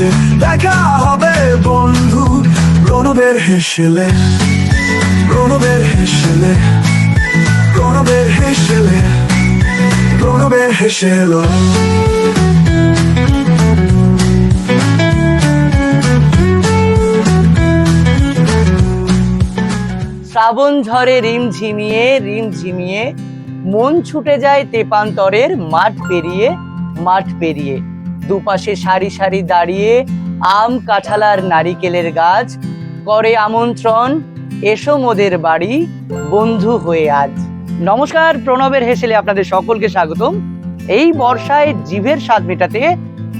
শেষে দেখা হবে বন্ধু। প্রণবের হেসেলে, প্রণবের হেসেলে, প্রণবের হেসেলে, প্রণবের হেসেলো। শ্রাবণ ঝরে রিমঝিমিয়ে রিমঝিমিয়ে, মন ছুটে যায় তেপান্তরের মাঠ পেরিয়ে মাঠ পেরিয়ে। দুপাশে সারি সারি দাঁড়িয়ে আম কাঁঠাল আর নারিকেলের গাছ, করে আমন্ত্রণ এসো মোদের বাড়ি বন্ধু হয়ে আজ। নমস্কার, প্রণবের হেসেলে আপনাদের সকলকে স্বাগতম। এই বর্ষায় জিভের স্বাদ মেটাতে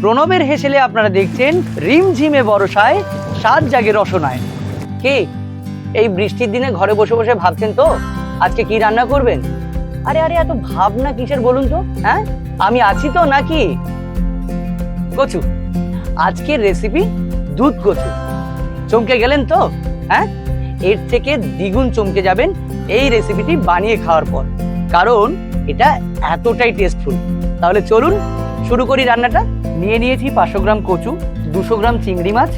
প্রণবের হেসেলে আপনারা দেখছেন রিমঝিমে বর্ষায় স্বাদ জাগে রসনায়। কে এই বৃষ্টির দিনে ঘরে বসে বসে ভাবছেন তো আজকে কি রান্না করবেন? আরে আরে এত ভাবনা কিসের বলুন তো? হ্যাঁ, আমি আছি তো নাকি? কচু, আজকের রেসিপি দুধ কচু। চমকে গেলেন তো? হ্যাঁ, এর থেকে দ্বিগুণ চমকে যাবেন এই রেসিপিটি বানিয়ে খাওয়ার পর, কারণ এটা এতটাই টেস্টফুল। তাহলে চলুন শুরু করি রান্নাটা। নিয়ে নিয়েছি 500 গ্রাম কচু, 200 গ্রাম চিংড়ি মাছ,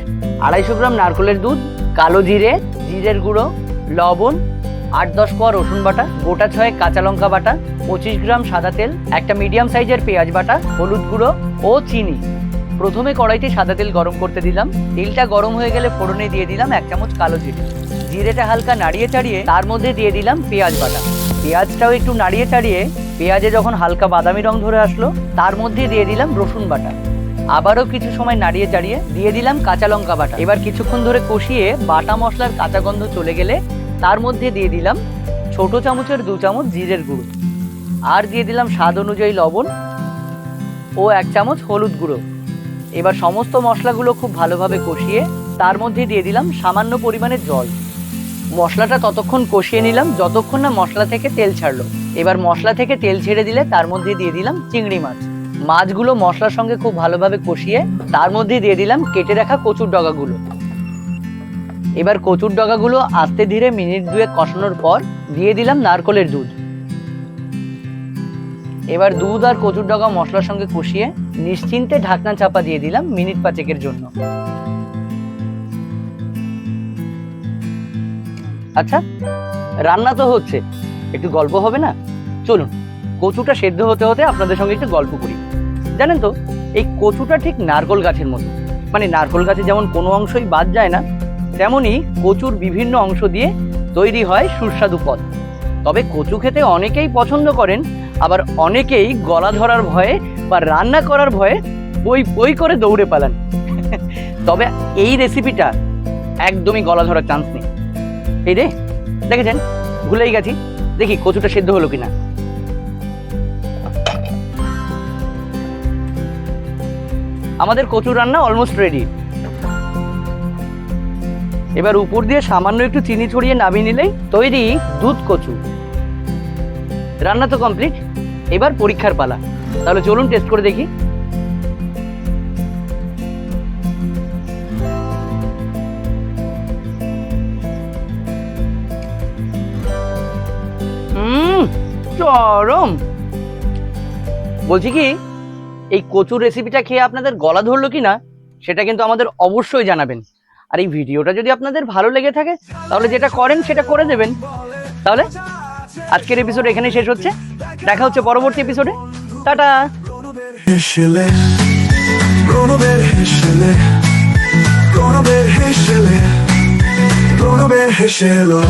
250 গ্রাম নারকেলের দুধ, কালো জিরে, জিরের গুঁড়ো, লবণ, 8-10 কোয়া রসুন বাটা, গোটা 6 কাঁচা লঙ্কা বাটা, 25 গ্রাম সাদা তেল, একটা মিডিয়াম সাইজের পেঁয়াজ বাটা, হলুদ গুঁড়ো ও চিনি। প্রথমে কড়াইতে সাদা তেল গরম করতে দিলাম। তেলটা গরম হয়ে গেলে ফোড়নে দিয়ে দিলাম 1 চামচ কালো জিরে। জিরেটা হালকা নাড়িয়ে চাড়িয়ে তার মধ্যে দিয়ে দিলাম পেঁয়াজ বাটা। পেঁয়াজটাও একটু নাড়িয়ে চাড়িয়ে পেঁয়াজে যখন হালকা বাদামি রং ধরে আসলো তার মধ্যে দিয়ে দিলাম রসুন বাটা। আবারও কিছু সময় নাড়িয়ে চাড়িয়ে দিয়ে দিলাম কাঁচা লঙ্কা বাটা। এবার কিছুক্ষণ ধরে কষিয়ে বাটা মশলার কাঁচা গন্ধ চলে গেলে তার মধ্যে দিয়ে দিলাম ছোট চামচের 2 চামচ জিরের গুঁড়ো, আর দিয়ে দিলাম স্বাদ অনুযায়ী লবণ ও 1 চামচ হলুদ গুঁড়ো। এবার সমস্ত মশলাগুলো খুব ভালোভাবে কষিয়ে তার মধ্যে দিয়ে দিলাম সামান্য পরিমাণে জল। মশলাটা ততক্ষণ কষিয়ে নিলাম যতক্ষণ না মশলা থেকে তেল ছাড়লো। এবার মশলা থেকে তেল ছেড়ে দিলে তার মধ্যে দিয়ে দিলাম চিংড়ি মাছ। মাছগুলো মশলার সঙ্গে খুব ভালোভাবে কষিয়ে তার মধ্যে দিয়ে দিলাম কেটে রাখা কচুর ডগাগুলো। এবার কচুর ডগাগুলো আস্তে ধীরে মিনিট 2 কষানোর পর দিয়ে দিলাম নারকেলের দুধ। এবার দুধ আর কচুর ডগা মশলার সঙ্গে কষিয়ে নিশ্চিন্তে ঢাকনা চাপা দিয়ে দিলাম মিনিট 5 জন্য। আচ্ছা, রান্না তো হচ্ছে, একটু গল্প হবে না? চলুন, কচুটা সেদ্ধ হতে হতে আপনাদের সঙ্গে একটু গল্প করি। জানেন তো, এই কচুটা ঠিক নারকেল গাছের মতো। মানে নারকেল গাছে যেমন কোনো অংশই বাদ যায় না, তেমনি কচুর বিভিন্ন অংশ দিয়ে তৈরি হয় সুস্বাদু পদ। তবে কচু খেতে অনেকেই পছন্দ করেন, আবার অনেকেই গলা ধরার ভয়ে বা রান্না করার ভয়ে বই বই করে দৌড়ে পালান। তবে এই রেসিপিটা একদমই গলা ধরার চান্স নেই। এই রে, দেখেছেন, ভুলেই গেছি। দেখি কচুটা সেদ্ধ হলো কিনা। আমাদের কচু রান্না অলমোস্ট রেডি। এবার উপর দিয়ে সামান্য একটু চিনি ছড়িয়ে নামিয়ে নিলেই তৈরি দুধ কচু। রান্না তো কমপ্লিট, এবার পরীক্ষার পালা। তাহলে চলুন টেস্ট করে দেখি। চরম। বলছি কি, এই কচুর রেসিপিটা খেয়ে আপনাদের গলা ধরলো কিনা সেটা কিন্তু আমাদের অবশ্যই জানাবেন। আর এই ভিডিওটা যদি আপনাদের ভালো লেগে থাকে তাহলে যেটা করেন সেটা করে দেবেন। তাহলে আজকের এপিসোড এখানেই শেষ হচ্ছে। দেখা হচ্ছে পরবর্তী এপিসোডে। টাটা। হেসেলে, প্রণবের হেসেলে, প্রণবের হেসেলে, প্রণবের হেসেলো।